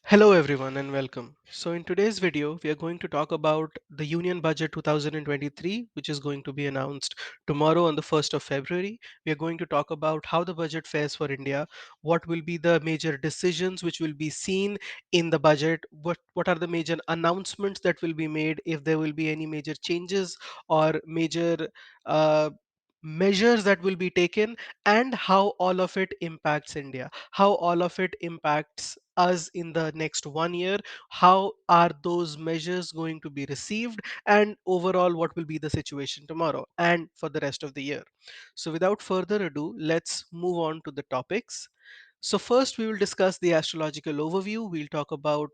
Hello everyone and welcome. So in today's video, we are going to talk about the Union Budget 2023, which is going to be announced tomorrow on the 1st of February. We are going to talk about how the budget fares for India, what will be the major decisions which will be seen in the budget, what are the major announcements that will be made, if there will be any major changes or major uh, measures that will be taken, and how all of it impacts India, how all of it impacts us in the next 1 year, how are those measures going to be received, and overall what will be the situation tomorrow and for the rest of the year. So without further ado, let's move on to the topics. So first we will discuss the astrological overview. We'll talk about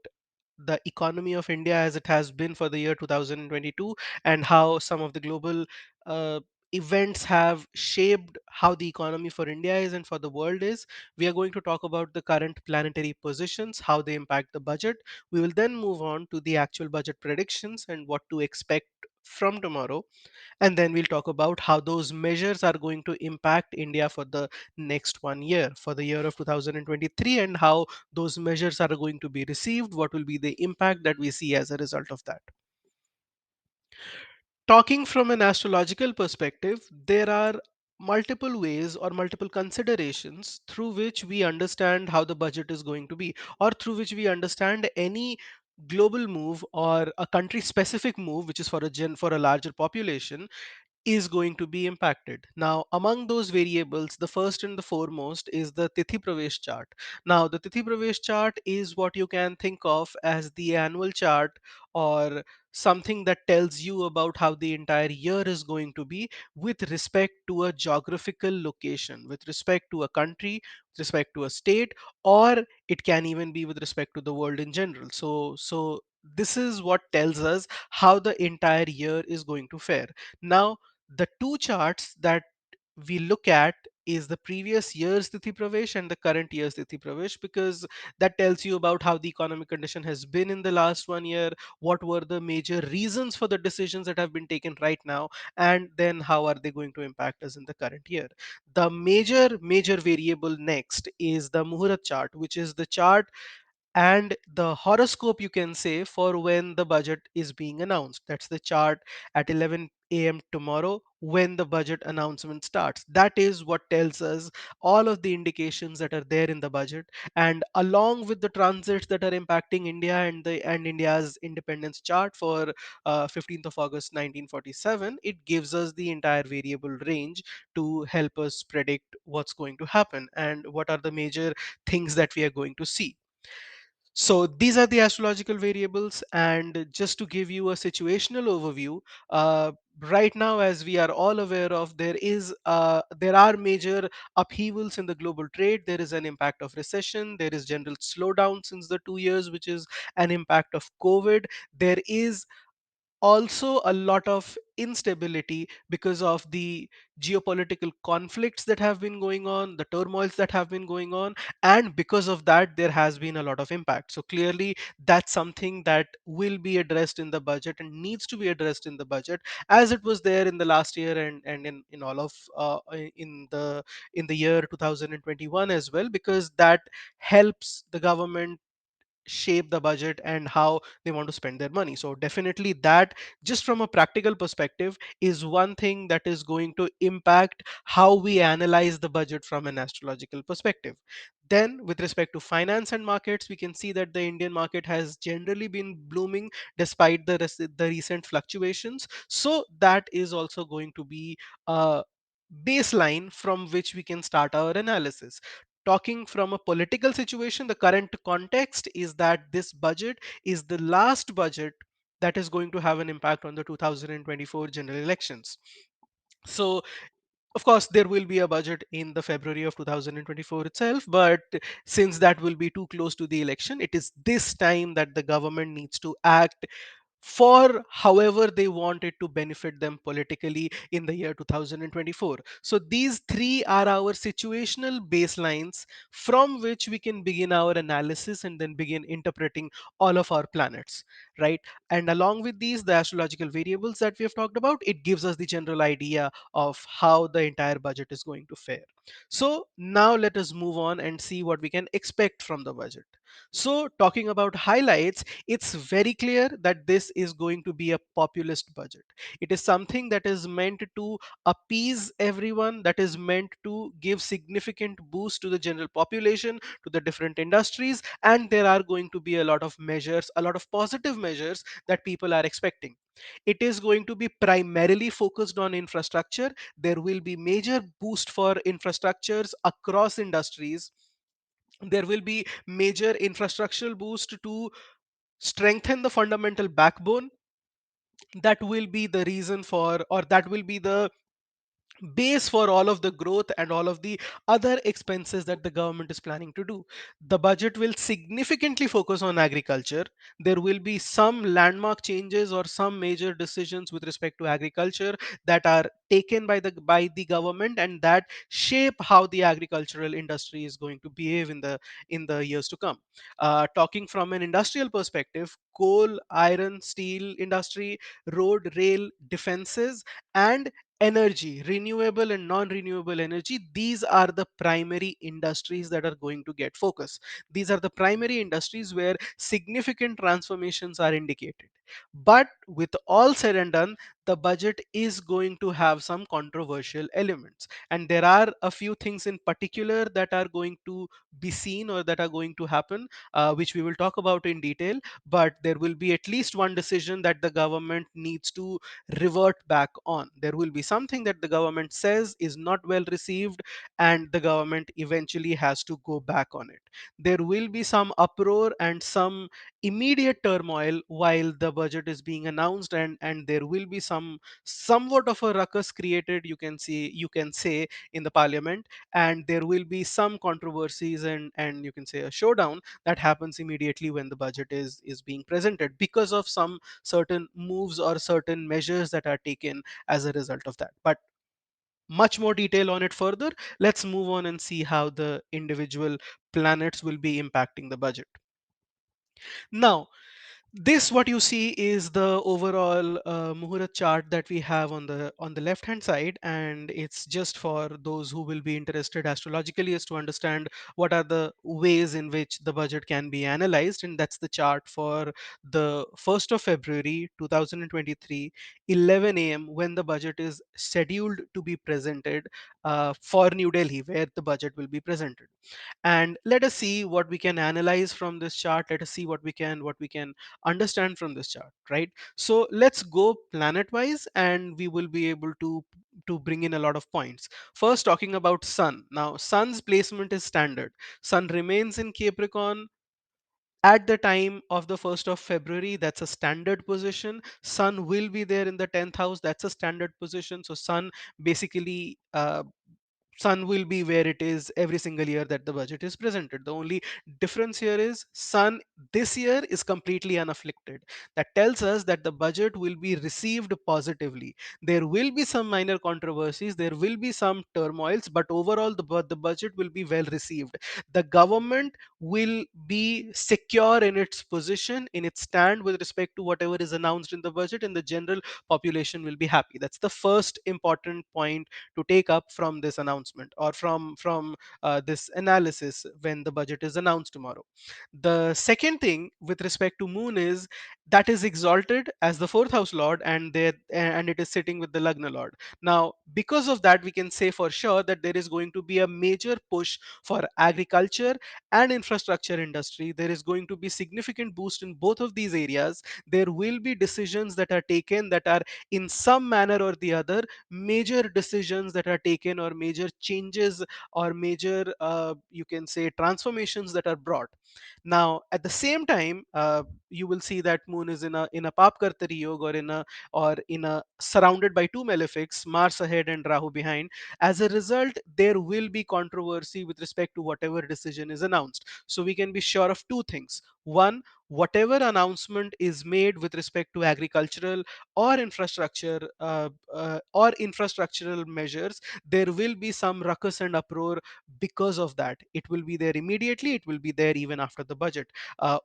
the economy of India as it has been for the year 2022 and how some of the global uh, events have shaped how the economy for India is and for the world is. We are going to talk about the current planetary positions, how they impact the budget. We will then move on to the actual budget predictions and what to expect from tomorrow, and then we'll talk about how those measures are going to impact India for the next 1 year, for the year of 2023, and how those measures are going to be received, what will be the impact that we see as a result of that. Talking from an astrological perspective, there are multiple ways or multiple considerations through which we understand how the budget is going to be, or through which we understand any global move or a country specific move which is for a larger population is going to be impacted. Now, among those variables, the first and the foremost is the Tithi Pravesh chart. Now, the Tithi Pravesh chart is what you can think of as the annual chart, or something that tells you about how the entire year is going to be with respect to a geographical location, with respect to a country, with respect to a state, or it can even be with respect to the world in general. So this is what tells us how the entire year is going to fare. Now, the two charts that we look at is the previous year's Tithi Pravesh and the current year's Tithi Pravesh, because that tells you about how the economic condition has been in the last 1 year, what were the major reasons for the decisions that have been taken right now, and then how are they going to impact us in the current year. The major variable next is the Muhurat chart, which is the chart and the horoscope, you can say, for when the budget is being announced. That's the chart at 11 a.m. tomorrow when the budget announcement starts. That is what tells us all of the indications that are there in the budget, and along with the transits that are impacting India and India's independence chart for 15th of August 1947, it gives us the entire variable range to help us predict what's going to happen and what are the major things that we are going to see. So these are the astrological variables, and just to give you a situational overview, right now, as we are all aware of, there are major upheavals in the global trade. There is an impact of recession. There is general slowdown since the 2 years, which is an impact of COVID. There is also a lot of instability because of the geopolitical conflicts that have been going on, the turmoils that have been going on, and because of that, there has been a lot of impact. So clearly, that's something that will be addressed in the budget and needs to be addressed in the budget, as it was there in the last year and in all of in the year 2021 as well, because that helps the government shape the budget and how they want to spend their money. So definitely that, just from a practical perspective, is one thing that is going to impact how we analyze the budget from an astrological perspective. Then with respect to finance and markets, we can see that the Indian market has generally been blooming despite the recent fluctuations. So that is also going to be a baseline from which we can start our analysis. Talking from a political situation, the current context is that this budget is the last budget that is going to have an impact on the 2024 general elections. So of course, there will be a budget in the February of 2024 itself, but since that will be too close to the election, it is this time that the government needs to act for however they want it to benefit them politically in the year 2024. So these three are our situational baselines from which we can begin our analysis and then begin interpreting all of our planets, right? And along with these, the astrological variables that we have talked about, it gives us the general idea of how the entire budget is going to fare. So now let us move on and see what we can expect from the budget. So, talking about highlights, it's very clear that this is going to be a populist budget. It is something that is meant to appease everyone, that is meant to give significant boost to the general population, to the different industries, and there are going to be a lot of measures, a lot of positive measures that people are expecting. It is going to be primarily focused on infrastructure. There will be major boost for infrastructures across industries. There will be major infrastructural boost to strengthen the fundamental backbone. That will be the reason for, or that will be the base for all of the growth and all of the other expenses that the government is planning to do. The budget will significantly focus on agriculture. There will be some landmark changes or some major decisions with respect to agriculture that are taken by the government, and that shape how the agricultural industry is going to behave in the years to come. Talking from an industrial perspective, coal, iron, steel industry, road, rail, defenses, and energy, renewable and non-renewable energy, these are the primary industries that are going to get focus. These are the primary industries where significant transformations are indicated. But with all said and done, the budget is going to have some controversial elements, and there are a few things in particular that are going to be seen or that are going to happen, which we will talk about in detail. But there will be at least one decision that the government needs to revert back on. There will be something that the government says is not well received, and the government eventually has to go back on it. There will be some uproar and some immediate turmoil while the budget is being announced, and there will be somewhat of a ruckus created, you can say, in the parliament, and there will be some controversies, and you can say a showdown that happens immediately when the budget is being presented because of some certain moves or certain measures that are taken as a result of that. But much more detail on it further. Let's move on and see how the individual planets will be impacting the budget. Now, this what you see is the overall Muhurat chart that we have on the left hand side, and it's just for those who will be interested astrologically as to understand what are the ways in which the budget can be analyzed. And that's the chart for the 1st of February 2023, 11 a.m., when the budget is scheduled to be presented for New Delhi, where the budget will be presented. And let us see what we can analyze from this chart. Let us see what we can understand from this chart, right? So let's go planet wise, and we will be able to bring in a lot of points. First, talking about sun. Now, sun's placement is standard. Sun remains in Capricorn at the time of the 1st of February. That's a standard position. Sun will be there in the 10th house. That's a standard position. So sun basically sun will be where it is every single year that the budget is presented. The only difference here is sun this year is completely unafflicted. That tells us that the budget will be received positively. There will be some minor controversies, there will be some turmoils, but overall the budget will be well received. The government will be secure in its position, in its stand with respect to whatever is announced in the budget, and the general population will be happy. That's the first important point to take up from this announcement, or from this analysis when the budget is announced tomorrow. The second thing with respect to moon is that is exalted as the fourth house lord, and it is sitting with the lagna lord. Now, because of that, we can say for sure that there is going to be a major push for agriculture and infrastructure industry. There is going to be significant boost in both of these areas. There will be decisions that are taken that are in some manner or the other major decisions that are taken, or major changes, or major you can say transformations that are brought. Now, at the same time, you will see that moon is in a papkartari yoga, or in a surrounded by two malefics, Mars ahead and Rahu behind. As a result, there will be controversy with respect to whatever decision is announced. So we can be sure of two things. One, whatever announcement is made with respect to agricultural or infrastructural measures, there will be some ruckus and uproar because of that. It will be there immediately, it will be there even after the budget.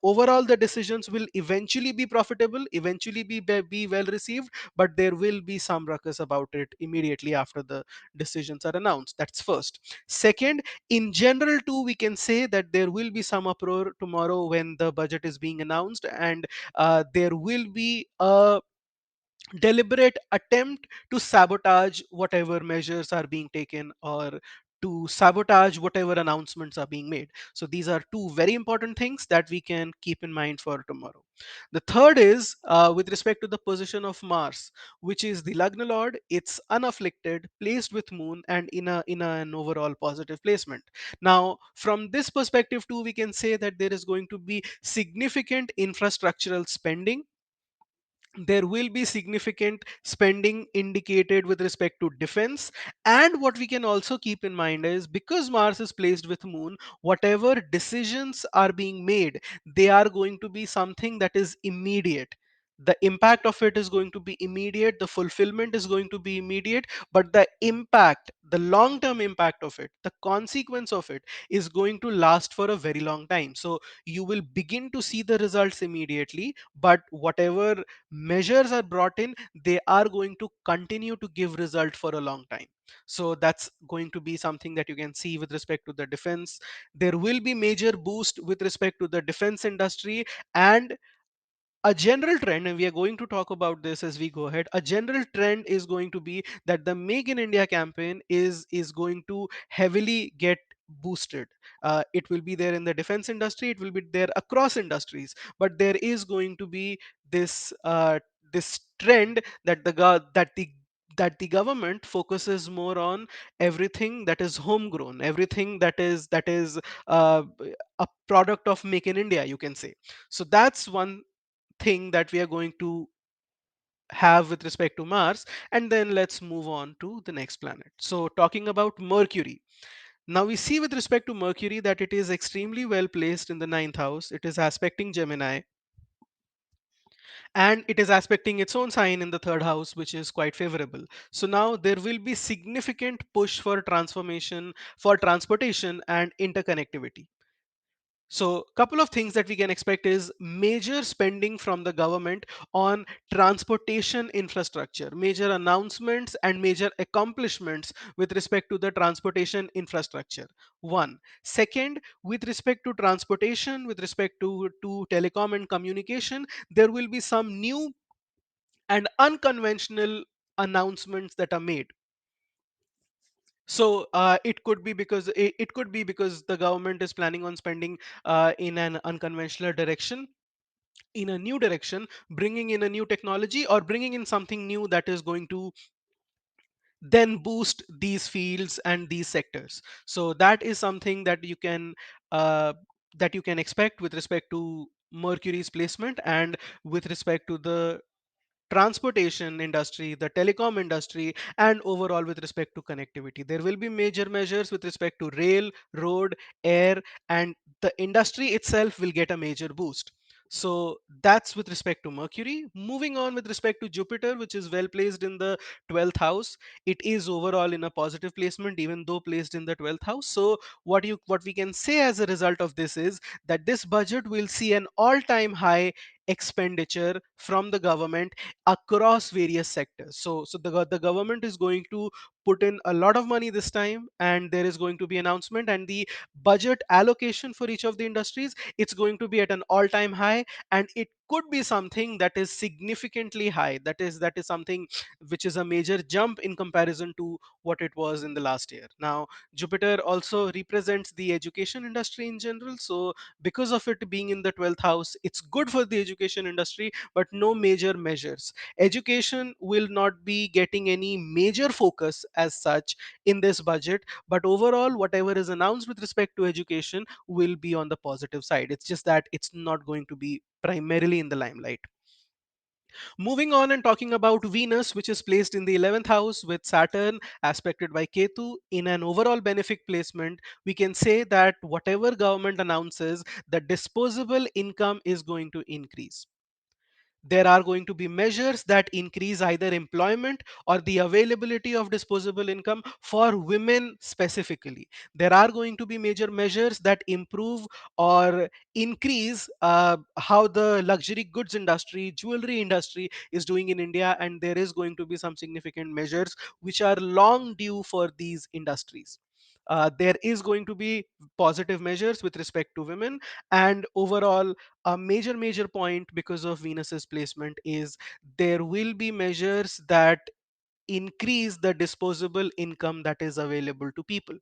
Overall, the decisions will eventually be profitable, eventually be well received, but there will be some ruckus about it immediately after the decisions are announced. That's first. Second, in general too, we can say that there will be some uproar tomorrow when the budget is being announced, and there will be a deliberate attempt to sabotage whatever measures are being taken, or to sabotage whatever announcements are being made. So these are two very important things that we can keep in mind for tomorrow. The third is with respect to the position of Mars, which is the Lagna Lord. It's unafflicted, placed with Moon, and in an overall positive placement. Now, from this perspective too, we can say that there is going to be significant infrastructural spending. There will be significant spending indicated with respect to defense. And what we can also keep in mind is, because Mars is placed with Moon, whatever decisions are being made, they are going to be something that is immediate. The impact of it is going to be immediate, the fulfillment is going to be immediate, but the impact, the long term impact of it, the consequence of it, is going to last for a very long time. So you will begin to see the results immediately, but whatever measures are brought in, they are going to continue to give result for a long time. So that's going to be something that you can see with respect to the defense. There will be major boost with respect to the defense industry. And a general trend, and we are going to talk about this as we go ahead, a general trend is going to be that the Make in India campaign is going to heavily get boosted. It will be there in the defense industry, it will be there across industries, but there is going to be this this trend that the government focuses more on everything that is homegrown, everything that is uh, a product of Make in India, you can say. So that's one thing that we are going to have with respect to Mars. And then let's move on to the next planet. So, talking about Mercury. Now, we see with respect to Mercury that it is extremely well placed in the ninth house. It is aspecting Gemini, and it is aspecting its own sign in the third house, which is quite favorable. So, now there will be significant push for transformation, for transportation, and interconnectivity. So, couple of things that we can expect is major spending from the government on transportation infrastructure, major announcements and major accomplishments with respect to the transportation infrastructure. One. Second, with respect to transportation, with respect to telecom and communication, there will be some new and unconventional announcements that are made. So it could be because the government is planning on spending in an unconventional direction, in a new direction, bringing in a new technology, or bringing in something new that is going to then boost these fields and these sectors. So that is something uh, that you can expect with respect to Mercury's placement, and with respect to the transportation industry, the telecom industry, and overall with respect to connectivity. There will be major measures with respect to rail, road, air, and the industry itself will get a major boost. So that's with respect to Mercury. Moving on with respect to Jupiter, which is well placed in the 12th house. It is overall in a positive placement, even though placed in the 12th house. So what we can say as a result of this is that this budget will see an all-time high expenditure from the government across various sectors. So the government is going to put in a lot of money this time, and there is going to be announcement, and the budget allocation for each of the industries, it's going to be at an all time high. And it could be something that is significantly high, that is something which is a major jump in comparison to what it was in the last year. Now, Jupiter also represents the education industry in general, so because of it being in the 12th house, it's good for the education industry, but no major measures. Education will not be getting any major focus as such in this budget, but overall, whatever is announced with respect to education will be on the positive side. It's just that it's not going to be primarily in the limelight. Moving on and talking about Venus, which is placed in the 11th house with Saturn aspected by Ketu in an overall benefic placement, we can say that whatever government announces, the disposable income is going to increase. There are going to be measures that increase either employment or the availability of disposable income for women specifically. There are going to be major measures that improve or increase how the luxury goods industry, jewelry industry is doing in India, and there is going to be some significant measures which are long due for these industries. There is going to be positive measures with respect to women, and overall a major point because of Venus's placement is there will be measures that increase the disposable income that is available to people.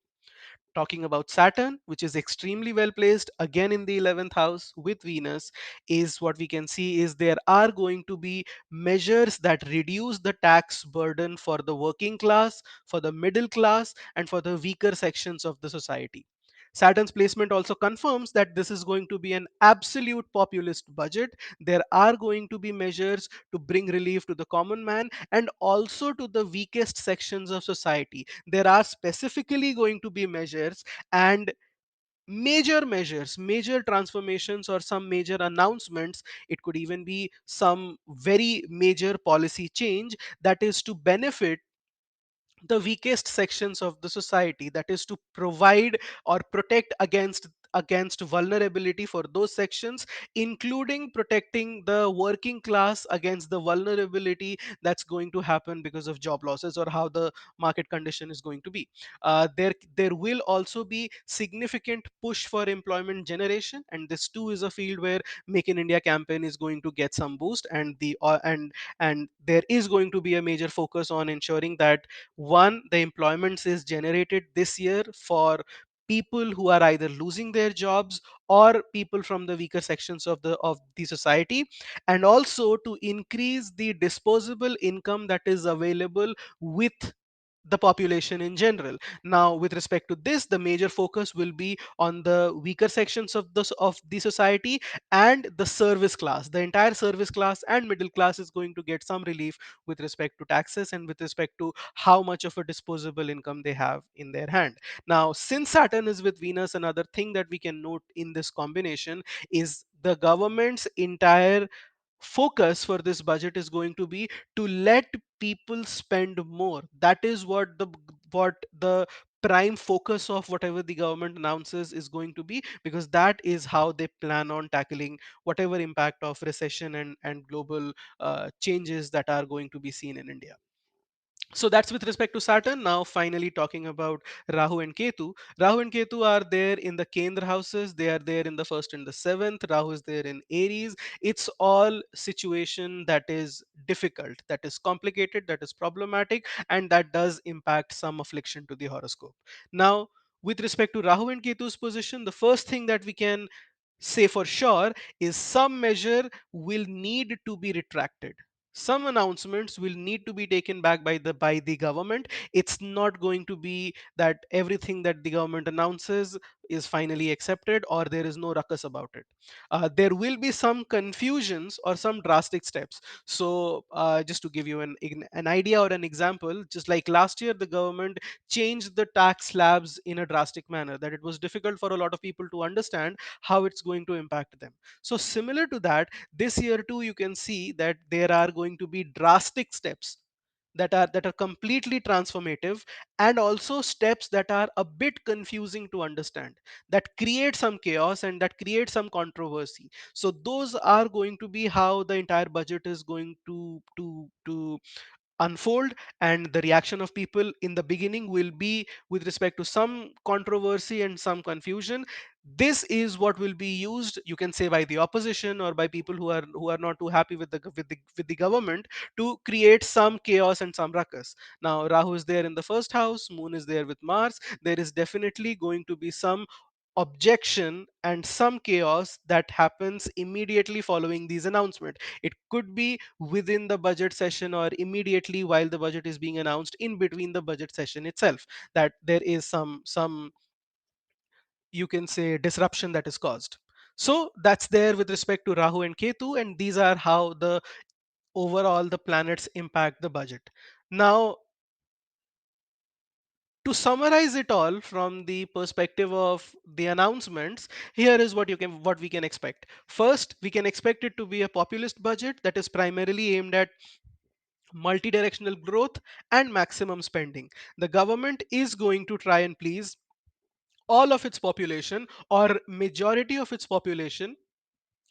Talking about Saturn, which is extremely well placed again in the 11th house with Venus, is what we can see is there are going to be measures that reduce the tax burden for the working class, for the middle class, and for the weaker sections of the society. Saturn's placement also confirms that this is going to be an absolute populist budget. There are going to be measures to bring relief to the common man and also to the weakest sections of society. There are specifically going to be measures and major measures, major transformations, or some major announcements. It could even be some very major policy change that is to benefit the weakest sections of the society, that is to provide or protect against vulnerability for those sections, including protecting the working class against the vulnerability that's going to happen because of job losses or how the market condition is going to be. There will also be significant push for employment generation, and this too is a field where Make in India campaign is going to get some boost, and there is going to be a major focus on ensuring that one, the employments is generated this year for people who are either losing their jobs or people from the weaker sections of the society, and also to increase the disposable income that is available with the population in general. Now, with respect to this, the major focus will be on the weaker sections of the society and the service class. The entire service class and middle class is going to get some relief with respect to taxes and with respect to how much of a disposable income they have in their hand. Now, since Saturn is with Venus, another thing that we can note in this combination is the government's entire focus for this budget is going to be to let people spend more. That is what the prime focus of whatever the government announces is going to be, because that is how they plan on tackling whatever impact of recession and global changes that are going to be seen in India. So that's with respect to Saturn. Now, finally, talking about Rahu and Ketu. Rahu and Ketu are there in the Kendra houses. They are there in the first and the seventh. Rahu is there in Aries. It's all situation that is difficult, that is complicated, that is problematic, and that does impact some affliction to the horoscope. Now, with respect to Rahu and Ketu's position, the first thing that we can say for sure is some measure will need to be retracted. Some announcements will need to be taken back by the government. It's not going to be that everything that the government announces is finally accepted or there is no ruckus about it. There will be some confusions or some drastic steps. So just to give you an idea or an example, just like last year the government changed the tax slabs in a drastic manner that it was difficult for a lot of people to understand how it's going to impact them. So similar to that, this year too you can see that there are going to be drastic steps that are completely transformative, and also steps that are a bit confusing to understand, that create some chaos and that create some controversy. So those are going to be how the entire budget is going to unfold, and the reaction of people in the beginning will be with respect to some controversy and some confusion. This is what will be used, you can say, by the opposition or by people who are not too happy with the government, to create some chaos and some ruckus. Now, Rahu is there in the first house, Moon is there with Mars. There is definitely going to be some objection and some chaos that happens immediately following these announcements. It could be within the budget session or immediately while the budget is being announced, in between the budget session itself, that there is some, you can say, disruption that is caused. So that's there with respect to Rahu and Ketu, and these are how the overall the planet's impact the budget. Now, to summarize it all from the perspective of the announcements, here is what we can expect. First, we can expect it to be a populist budget that is primarily aimed at multi-directional growth and maximum spending. The government is going to try and please all of its population or majority of its population,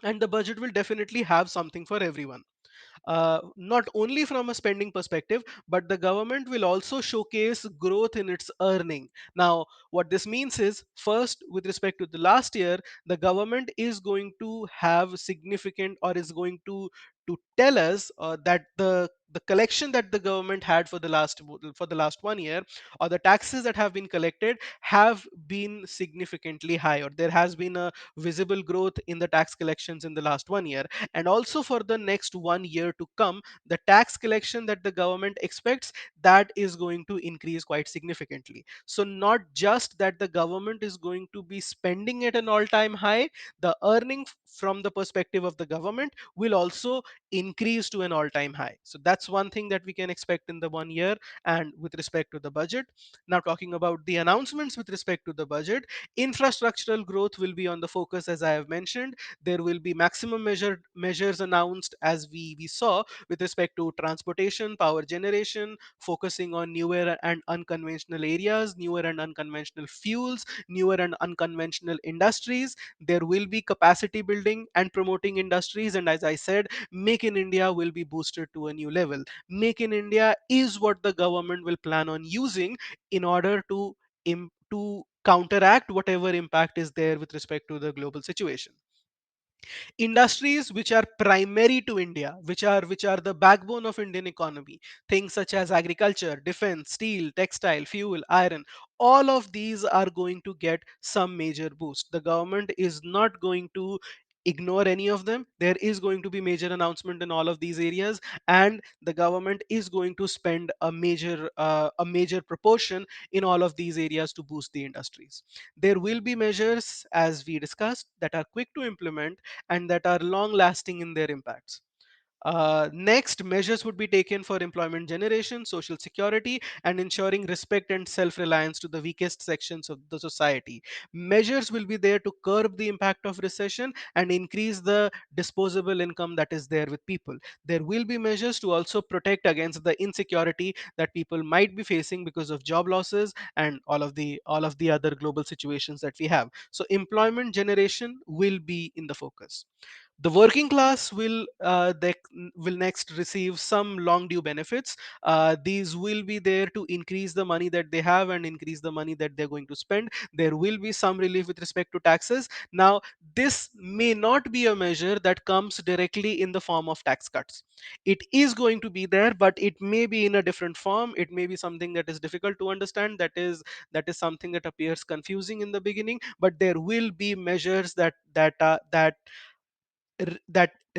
and the budget will definitely have something for everyone. Not only from a spending perspective, but the government will also showcase growth in its earning. Now, what this means is, first, with respect to the last year, the government is going to have significant, or is going to tell us that the collection that the government had for the last 1 year, or the taxes that have been collected, have been significantly high, or there has been a visible growth in the tax collections in the last 1 year. And also for the next 1 year to come, the tax collection that the government expects, that is going to increase quite significantly. So not just that the government is going to be spending at an all-time high, the earning from the perspective of the government will also increase to an all-time high. So that's one thing that we can expect in the 1 year. And with respect to the budget, now talking about the announcements with respect to the budget, infrastructural growth will be on the focus, as I have mentioned. There will be maximum measures announced, as we saw, with respect to transportation, power generation, focusing on newer and unconventional areas, newer and unconventional fuels, newer and unconventional industries. There will be capacity building and promoting industries, and as I said, make in India will be boosted to a new level. Make in India is what the government will plan on using in order to counteract whatever impact is there with respect to the global situation. Industries which are primary to India, which are the backbone of Indian economy, things such as agriculture, defense, steel, textile, fuel, iron, all of these are going to get some major boost. The government is not going to ignore any of them. There is going to be major announcement in all of these areas, and the government is going to spend a major proportion in all of these areas to boost the industries. There will be measures, as we discussed, that are quick to implement and that are long lasting in their impacts. Next, measures would be taken for employment generation, social security, and ensuring respect and self reliance to the weakest sections of the society. Measures will be there to curb the impact of recession and increase the disposable income that is there with people. There will be measures to also protect against the insecurity that people might be facing because of job losses and all of the other global situations that we have. So employment generation will be in the focus. The working class will next receive some long due benefits. These will be there to increase the money that they have and increase the money that they're going to spend. There will be some relief with respect to taxes. Now, this may not be a measure that comes directly in the form of tax cuts. It is going to be there, but it may be in a different form. It may be something that is difficult to understand. That is something that appears confusing in the beginning. But there will be measures that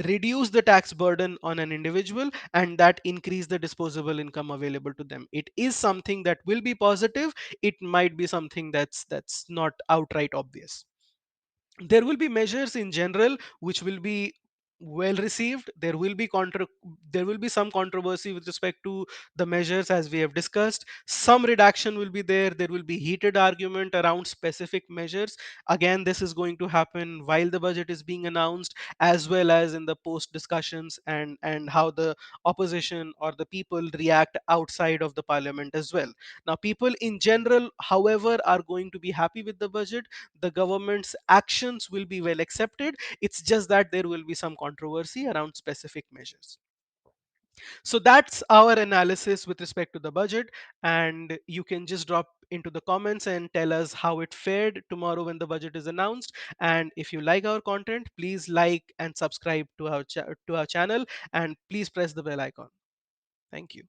reduce the tax burden on an individual and that increase the disposable income available to them. It is something that will be positive. It might be something that's not outright obvious. There will be measures in general which will be well received. There will be some controversy with respect to the measures, as we have discussed. Some redaction will be there. There will be heated argument around specific measures. Again, this is going to happen while the budget is being announced, as well as in the post discussions, and how the opposition or the people react outside of the parliament as well. Now, people in general, however, are going to be happy with the budget. The government's actions will be well accepted. It's just that there will be some controversy around specific measures. So that's our analysis with respect to the budget. And you can just drop into the comments and tell us how it fared tomorrow when the budget is announced. And if you like our content, please like and subscribe to our channel, and please press the bell icon. Thank you.